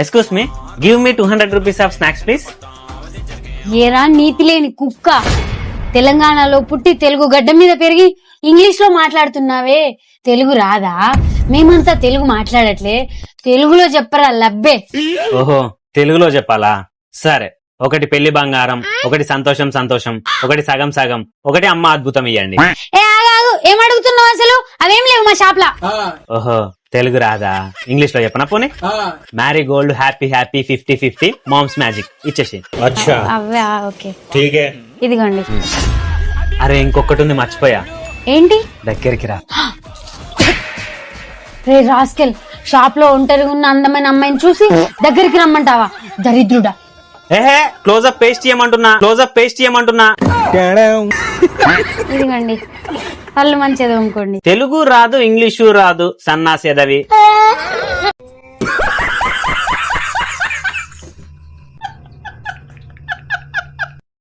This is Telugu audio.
Excuse me, give me 200 rupees of snacks please. ఏరా నీతి లేని కుక్క, తెలంగాణలో పుట్టి తెలుగు గడ్డ మీద పెరిగి ఇంగ్లీష్ లో మాట్లాడుతున్నావే, తెలుగు రాదా? మేమంతా తెలుగు మాట్లాడట్లే, తెలుగులో చెప్పరా లబ్బే. ఓహో, తెలుగులో చెప్పాలా? సరే, ఒకటి పెళ్లి బంగారం, ఒకటి సంతోషం సంతోషం, ఒకటి సగం సగం, ఒకటి అమ్మ అద్భుతం ఇయ్యండి. ఏ ఆగాగు, ఏం అడుగుతున్నావు అసలు? అవేం లేవు మా షాప్ లా. ఓహో, తెలుగు రాదా? ఇంగ్లీష్ లో చెప్పనా పోనీ? Marie Gold Happy Happy 50-50 Mom's Magic ఇచ్చేసి. అవే ఓకే, ఠీకే. ఇదిగోండి. అరే ఇంకొకటి ఉంది, మర్చిపోయా. ఏంటి? దగ్గరికి రా. రే రాస్కెల్, షాప్ లో ఒంటరిగా ఉన్న అందమైన అమ్మాయిని చూసి దగ్గరికి రమ్మంటావా? దరిద్రుడా. ఏహే, క్లోజప్ పేస్ట్ చేయమంటున్నా, క్లోజప్ పేస్ట్ చేయమంటున్నా. ఇదిగోండి, పళ్ళు మంచిది అనుకోండి. తెలుగు రాదు, ఇంగ్లీషు రాదు, సన్నాసి ఎదవి.